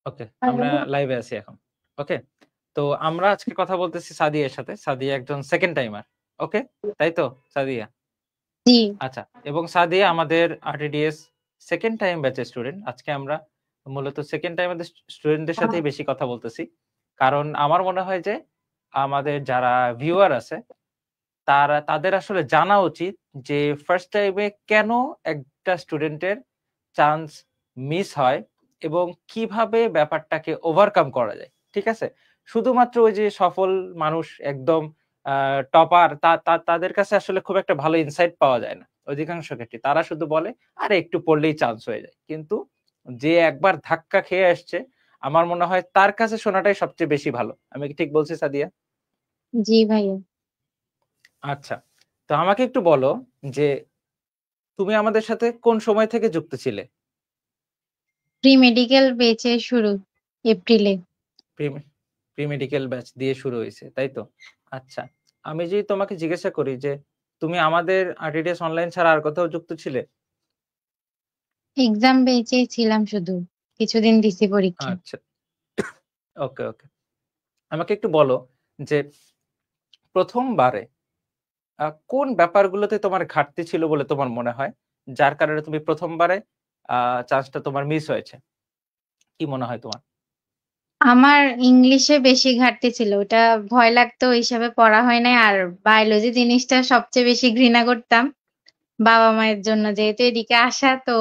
ওকে, আমরা লাইভে আছি এখন। ওকে, তো আমরা আজকে কথা বলতেছি সাদিয়ার সাথে। সাদিয়া একজন সেকেন্ড টাইমার। ওকে, তাই তো সাদিয়া? জি। আচ্ছা, এবং সাদিয়া আমাদের আরটিডিএস সেকেন্ড টাইম ব্যাচের স্টুডেন্ট। আজকে আমরা মূলত সেকেন্ড টাইমের স্টুডেন্টদের সাথেই বেশি কথা বলতেছি। কারণ আমার মনে হয় যে আমাদের যারা ভিউয়ার আছে তাদের আসলে জানা উচিত যে ফার্স্ট টাইমে কেন একটা স্টুডেন্টের চান্স মিস হয় এবং কিভাবে ব্যাপারটাকে ওভারকাম করা যায়। ঠিক আছে? শুধুমাত্র ওই যে সফল মানুষ একদম টপার তাদের কাছে আসলে খুব একটা ভালো ইনসাইট পাওয়া যায় না। অধিকাংশ ক্ষেত্রে তারা শুধু বলে, "আরে একটু পড়লেই চান্স হয়ে যায়।" কিন্তু যে একবার ধাক্কা খেয়ে আসছে, আমার মনে হয় তার কাছে শোনাটাই সবচেয়ে বেশি ভালো। আমি কি ঠিক বলছি সাদিয়া? জি ভাইয়া। আচ্ছা। তো আমাকে একটু বলো যে তুমি আমাদের সাথে কোন সময় থেকে যুক্ত ছিলে? প্রি মেডিকেল বেচে শুরু এপ্রিলে। প্রি প্রি মেডিকেল ব্যাচ দিয়ে শুরু হইছে, তাই তো? আচ্ছা। আমি যদি তোমাকে জিজ্ঞাসা করি যে তুমি আমাদের আরটিডিএস অনলাইন ছাড়া আর কোথাও যুক্ত ছিলে? এক্সাম বেচেই ছিলাম শুধু। কিছুদিন দিছি পরীক্ষা। আচ্ছা। ওকে, ওকে। আমাকে একটু বলো যে ১ম বারে কোন ব্যাপারগুলোতে তোমার ঘাটতি ছিল বলে তোমার মনে হয়? যার কারণে তুমি ১ম বারে আ চান্সটা তোমার মিস হয়েছে। কি মনে হয় তোমার? আমার ইংলিশে বেশি ঘাটতি ছিল। ওটা ভয় লাগতো ওই হিসাবে পড়া হয় নাই। আর বায়োলজি জিনিসটা সবচেয়ে বেশি ঘৃণা করতাম। বাবা-মায়ের জন্য যেহেতু এদিকে আসা তো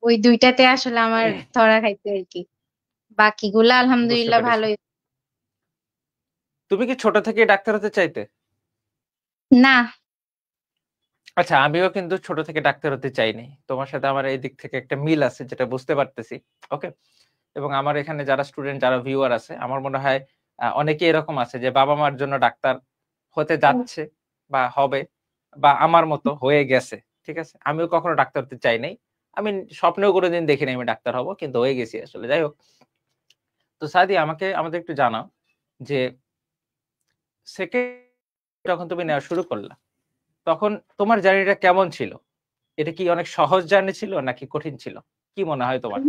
ওই ২ টাতে আসলে আমার ধরা খাইছে আরকি। বাকিগুলা বুঝতে আলহামদুলিল্লাহ পেরেছি। ভালোই। তুমি কি ছোট থেকেই ডাক্তার হতে চাইতে? না, আচ্ছা, আমিও কিন্তু ছোট থেকে ডাক্তার হতে চাইনি। তোমার সাথে আমার এই দিক থেকে একটা মিল আছে যেটা বুঝতে পারতেছি। ওকে? এবং আমার এখানে যারা স্টুডেন্ট, যারা ভিউয়ার আছে, আমার মনে হয় অনেকেই এরকম আছে যে বাবা-মার জন্য ডাক্তার হতে যাচ্ছে বা হবে বা আমার মতো হয়ে গেছে। ঠিক আছে? আমিও কখনো ডাক্তার হতে চাই নাই। আমি স্বপ্নেও কোনদিন দেখি নাই আমি ডাক্তার হব। কিন্তু হয়ে গেছি আসলে। যাই হোক। তো সাদি আমাদের একটু জানাও যে সেকেন্ড যখন তুমি নেওয়া শুরু করলা, তখন তোমার জার্নিটা কেমন ছিল? এটা কি অনেক সহজ জার্নি ছিল নাকি কঠিন ছিল? কি মনে হয় তোমার?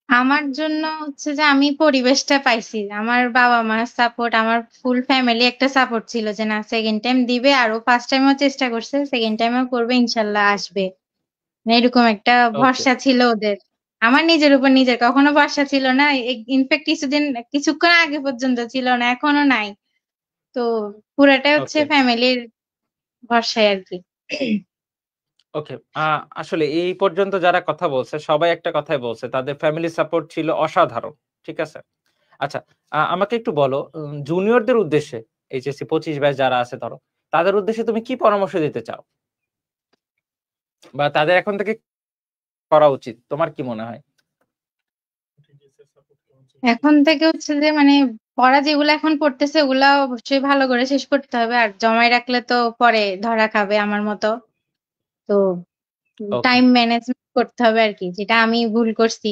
আমার জন্য হচ্ছে যে আমি পরিবেশটা পাইছি। আমার বাবা-মার সাপোর্ট, আমার ফুল ফ্যামিলি একটা সাপোর্ট ছিল যে না সেকেন্ড টাইম দিবে আর ও ফার্স্ট টাইমেও চেষ্টা করছে, সেকেন্ড টাইমেও করবে ইনশাআল্লাহ আসবে। মানে এরকম একটা ওকে, ভরসা ছিল ওদের। আমার নিজের উপর নিজের কখনো ভরসা ছিল না। ইনফেক্ট কিছুক্ষণ আগে পর্যন্ত ছিল না, এখনো নাই। তো পুরাটাই হচ্ছে ওকে, ফ্যামিলির ভরসায় আরকি। ওকে। আসলে এই পর্যন্ত যারা কথা বলছে সবাই একটা কথাই বলছে। তাদের ফ্যামিলি সাপোর্ট ছিল অসাধারণ। ঠিক আছে? আচ্ছা, আমাকে একটু বলো জুনিয়রদের উদ্দেশ্যে এইচএসসি ২৫ ব্যাচ যারা আছে ধরো, তাদের উদ্দেশ্যে তুমি কি পরামর্শ দিতে চাও? বা তাদের এখন থেকে করা উচিত? তোমার কি মনে হয়? এখন থেকে হচ্ছে যে মানে পড়া যেগুলা এখন পড়তেছে ওগুলা অবশ্যই ভালো করে শেষ করতে হবে। আর জমায় রাখলে তো পরে ধরা খাবে আমার মতো। তো ওকে। টাইম ম্যানেজমেন্ট করতে হবে আরকি। যেটা আমি ভুল করছি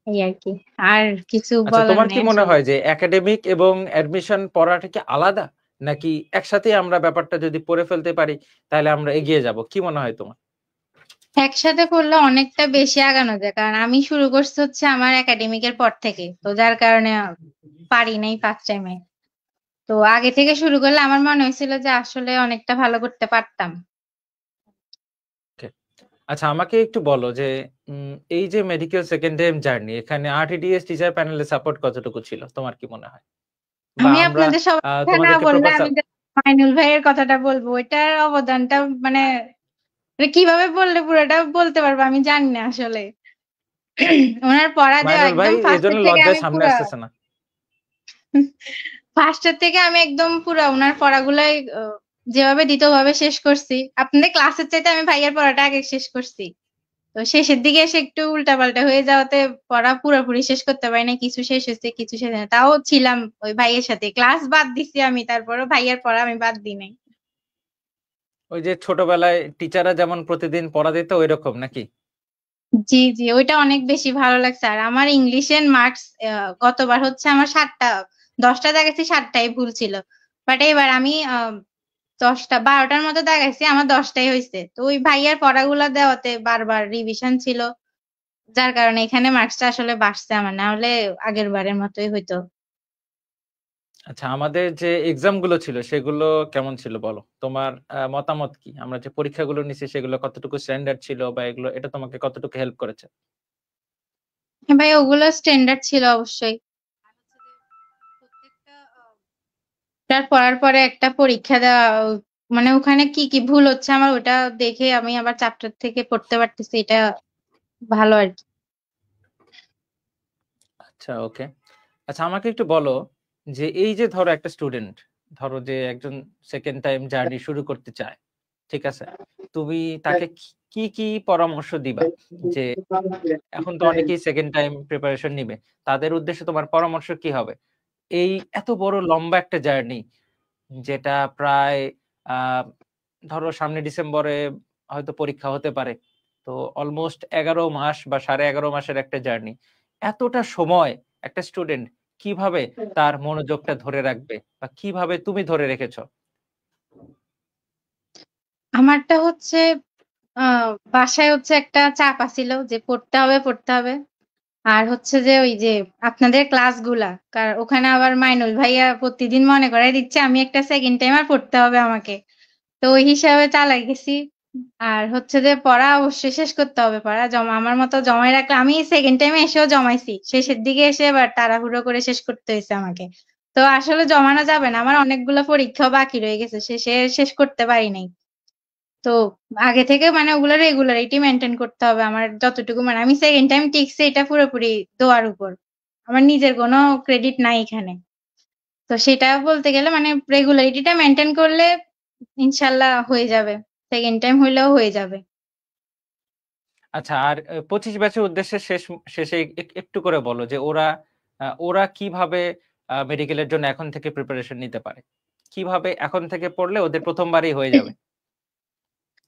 এই আরকি। আর কিছু আচ্ছা, বলার তোমার কি নেই মনে আসলে। হয় যে একাডেমিক এবং অ্যাডমিশন পড়াটা কি আলাদা? নাকি একসাথেই আমরা ব্যাপারটা যদি পড়ে ফেলতে পারি তাহলে আমরা এগিয়ে যাব? কি মনে হয় তোমার? একসাথে পড়লে অনেকটা বেশি আগানো যায়। কারণ আমি শুরু করছি হচ্ছে আমার একাডেমিক এর পর থেকে। তো যার কারণে পারি নাই ফার্স্ট টাইমে। তো আগে থেকে শুরু করলে আমার মনে হয়েছিল যে আসলে অনেকটা ভালো করতে পারতাম। ওকে। আচ্ছা, আমাকে একটু বলো যে এই যে মেডিকেল সেকেন্ড টাইম জার্নি এখানে আরটিডিএস টিচার প্যানেলের সাপোর্ট কতটুকু ছিল? তোমার কি মনে হয়? বা আমি আমরা আপনাদের সবার কথা না তোমাদেরকে বললে প্রপার আমি যে মাইনুল ভাইয়ের কথাটা বলবো। ওইটার অবদানটা মানে কিভাবে বললে পুরোটা বলতে পারবো আমি জানি না আসলে। উনার পড়া দেওয়া মাইনুল ভাই একদম ফার্স্ট এজন্য এর থেকে লজ্জায় আমি সামনে পুরা আসতেছে না। ফার্স্ট এর থেকে আমি একদম পুরা উনার পড়াগুলাই যেভাবে দিত ওভাবে শেষ করছি। আপনাদের ক্লাসের চাইতে আমি ভাইয়ার পড়াটা আগে শেষ করছি। তো শেষের দিকে এসে একটু উল্টাপাল্টা হয়ে যাওয়াতে পড়া পুরোপুরি শেষ করতে পারি নাই। কিছু শেষ হইছে, কিছু শেষ হয় নাই। তাও ছিলাম ওই ভাইয়ের সাথে। ক্লাস বাদ দিছি আমি তারপরেও ভাইয়ার পড়া আমি বাদ দিই নাই। ওই যে ছোটবেলায় টিচাররা যেমন প্রতিদিন পড়া দিত ঐরকম নাকি? জি, জি। ওইটা অনেক বেশি ভালো লাগছে। আর আমার ইংলিশের মার্কস গতবার হচ্ছে আমার ৭ টা ১০ টা দাগাইছি ৭ টাই ভুল ছিল। বাট এবার আমি ১০ টা ১২ টার মতো দাগাইছি আমার ১০ টাই হইছে। তো ওই ভাইয়ার পড়াগুলা দেওয়াতে বারবার রিভিশন ছিল। যার কারণে এখানে মার্কসটা আসলে বাড়ছে আমার, না হলে আগের বারের মতোই হইতো। আচ্ছা, আমাদের যে এক্সাম গুলো ছিল সেগুলো কেমন ছিল বলো? তোমার মতামত কি? আমরা যে পরীক্ষাগুলো নিছি সেগুলো কতটুকু স্ট্যান্ডার্ড ছিল বা এটা তোমাকে কতটুকু হেল্প করেছে? হ্যাঁ ভাই, ওগুলো স্ট্যান্ডার্ড ছিল অবশ্যই। আর হচ্ছে যে প্রত্যেকটা তার পড়ার পরে একটা পরীক্ষা দেওয়া, মানে ওখানে কি কি ভুল হচ্ছে আমার ওটা দেখে আমি আবার চ্যাপ্টার থেকে পড়তে পারতেছি, এটা ভালো আর কি। আচ্ছা, ওকে। আচ্ছা, আমাকে একটু বলো যে এই যে ধরো একটা স্টুডেন্ট, ধরো যে একজন সেকেন্ড টাইম জার্নি শুরু করতে চায়, ঠিক আছে? তুমি তাকে কি পরামর্শ দিবা? যে এখন তো অনেকেই সেকেন্ড টাইম প্রিপারেশন নিবে। তাদের উদ্দেশ্যে তোমার পরামর্শ কি হবে? এই এত বড় লম্বা একটা জার্নি, যেটা প্রায় আ ধরো সামনে ডিসেম্বরে হয়তো পরীক্ষা হতে পারে। তো অলমোস্ট ১১ মাস বা ১১.৫ মাসের একটা জার্নি। এতটা সময় একটা স্টুডেন্ট কিভাবে তার মনোযোগটা ধরে রাখবে বা কিভাবে তুমি ধরে রেখেছ? আমারটা হচ্ছে বাসায় হচ্ছে একটা চাপ আছিল যে পড়তে হবে পড়তে হবে। আর হচ্ছে যে ওই যে আপনাদের ক্লাসগুলা, ওখানে আবার মাইনুল ভাইয়া প্রতিদিন মনে করাই দিচ্ছে আমি একটা সেকেন্ড টাইম আর পড়তে হবে আমাকে। তো ওই হিসাবে চালাই গেছি। আর হচ্ছে যে পড়া অবশ্যই শেষ করতে হবে, পড়া জমা আমার মতো জমাই রাখলে, আমি সেকেন্ড টাইমে এসেও জমাইছি, শেষের দিকে এসে এবার তাড়াহুড়ো করে শেষ করতে হয়েছে আমাকে। তো আসলে জমানো যাবে না, আমার অনেকগুলো পরীক্ষাও বাকি রয়ে গেছে, শেষ করতে পারি নাই। তো আগে থেকে মানে ওগুলো রেগুলারিটি মেনটেন করতে হবে আমার যতটুকু, মানে আমি সেকেন্ড টাইম টিকছি এটা পুরোপুরি দোয়ার উপর, আমার নিজের কোনো ক্রেডিট নাই এখানে। তো সেটা বলতে গেলে মানে রেগুলারিটিটা মেনটেন করলে ইনশাল্লাহ হয়ে যাবে, সেকেন্ড টাইম হইলেও হয়ে যাবে। আচ্ছা, আর ২৫ ব্যাচের উদ্দেশ্যে শেষে একটু করে বলো যে ওরা কিভাবে মেডিকেলের জন্য এখন থেকে প্রিপারেশন নিতে পারে? কিভাবে এখন থেকে পড়লে ওদের ১ম বারেই হয়ে যাবে?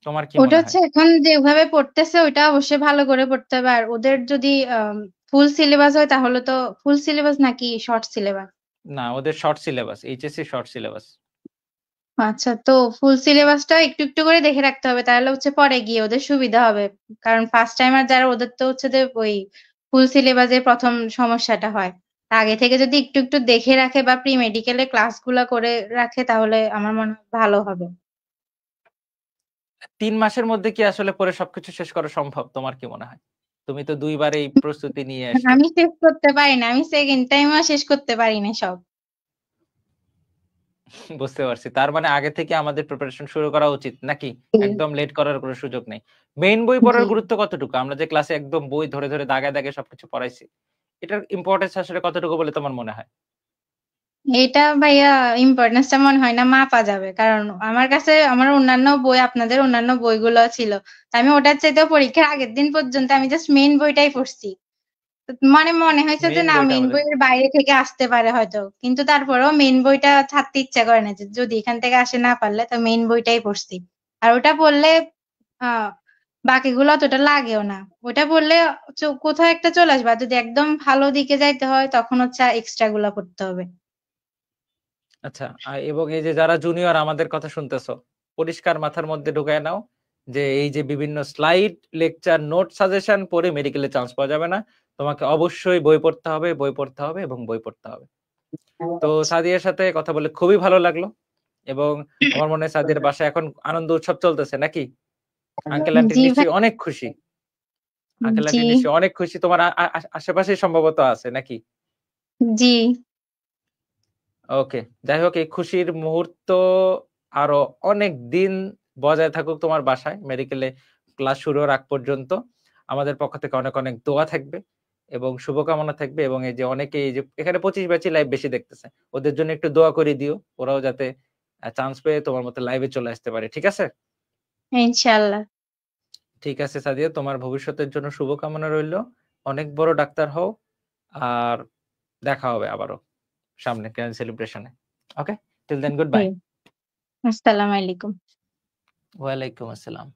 তোমার কি ওটা মনে হয়? হচ্ছে এখন যেভাবে পড়তেছে ওইটা অবশ্যই ভালো করে পড়তে হবে। আর ওদের যদি ফুল সিলেবাস হয় তাহলে তো, ফুল সিলেবাস নাকি শর্ট সিলেবাস? না, ওদের short syllabus, HSC short syllabus. আচ্ছা, তো ফুল সিলেবাসটা একটু একটু করে দেখে রাখতে হবে, তাহলে হচ্ছে পরে গিয়ে ওদের সুবিধা হবে। কারণ ফার্স্ট টাইমার যারা ওদের তো হচ্ছে যে ওই ফুল সিলেবাসে প্রথম সমস্যাটা হয়। আগে থেকে যদি একটু একটু দেখে রাখে বা প্রি মেডিকেলে ক্লাসগুলা করে রাখে তাহলে আমার মনে হয় ভালো হবে। ৩ মাসের মধ্যে কি আসলে পড়ে সবকিছু শেষ করা সম্ভব? তোমার কি মনে হয়? তুমি তো ২ বার এই প্রস্তুতি নিয়ে আসছো। আমি শেষ করতে পারি না, আমি সেকেন্ড টাইমও শেষ করতে পারি না সব। বুঝতে পারছি। তার মানে আগে থেকে আমাদের প্রিপারেশন শুরু করা উচিত নাকি? একদম লেট করার কোনো সুযোগ নেই। মেইন বই জি, পড়ার গুরুত্ব কতটুকু? আমরা যে ক্লাসে একদম বই ধরে, ধরে দাগে, দাগে সবকিছু পড়াইছি। এটার ইম্পোর্টেন্স আসলে কতটুকু বলে তোমার মনে হয়? এটা ভাইয়া ইম্পর্টেন্সটা মনে হয় না মাপা যাবে, কারণ আমার কাছে আমার অন্যান্য বই, আপনাদের অন্যান্য বইগুলো ছিল, আমি ওটার চাইতেও পরীক্ষার আগের দিন পর্যন্ত আমি জাস্ট মেইন বইটাই পড়ছি। তো মানে মনে হয়েছে যে মেইন না, বইটা মেইন বলে। বইয়ের বাইরে থেকে আসতে পারে হয়তো, কিন্তু তারপরেও মেইন বইটা ছাড়তে ইচ্ছা করে না, যে যদি এখান থেকে আসে না পারলে তো মেইন বইটাই পড়ছি। আর ওটা পড়লে আহ বাকিগুলো অতটা লাগেও না। ওটা পড়লে কোথাও একটা চলে আসবে, আর যদি একদম ভালো দিকে যাইতে হয় তখন হচ্ছে এক্সট্রা গুলা পড়তে হবে। আচ্ছা, এবং এই যে যারা জুনিয়র আমাদের কথা শুনতেছো, পরিষ্কার মাথার মধ্যে ঢুকায় নাও যে এই যে বিভিন্ন স্লাইড, লেকচার, নোট, সাজেশন পড়ে মেডিকেলে চান্স পাওয়া যাবে না। তোমাকে অবশ্যই বই পড়তে হবে, বই পড়তে হবে এবং বই পড়তে হবে। তো সাদিয়ার সাথে কথা বলে খুবই ভালো লাগলো এবং আমার মনে হয় সাদিয়ার বাসায় এখন আনন্দ উৎসব চলতেছে নাকি? আঙ্কেল আন্টি জি ভাই। নিশ্চয়ই অনেক খুশি। আঙ্কেল জি। আন্টি নিশ্চয়ই অনেক খুশি। তোমার আ আ আশেপাশেই সম্ভবত আছে নাকি? জি। ওকে। যাই হোক, এই খুশির মুহূর্ত আরো অনেক দিন বজায় থাকুক তোমার বাসায়। মেডিকেলে ক্লাস শুরু হওয়ার আগ পর্যন্ত। আমাদের পক্ষ থেকে অনেক, অনেক দোয়া থাকবে এবং শুভকামনা থাকবে এবং এই যে অনেকে এই যে এখানে ২৫ ব্যাচই লাইভ বেশি দেখতেছে। ওদের জন্য একটু দোয়া করে দিও। ওরাও যাতে চান্স পেয়ে তোমার মতো লাইভে চলে আসতে পারে। ঠিক আছে? ইনশাআল্লাহ। ঠিক আছে সাদিয়া, তোমার ভবিষ্যতের জন্য শুভকামনা রইলো। অনেক বড় ডাক্তার হও। আর দেখা হবে আবারও সামনে সেলিব্রেশন এ। ওকে? টিল দেন গুড জি। বাই। আসসালামু আলাইকুম। ওয়ালাইকুম আসসালাম।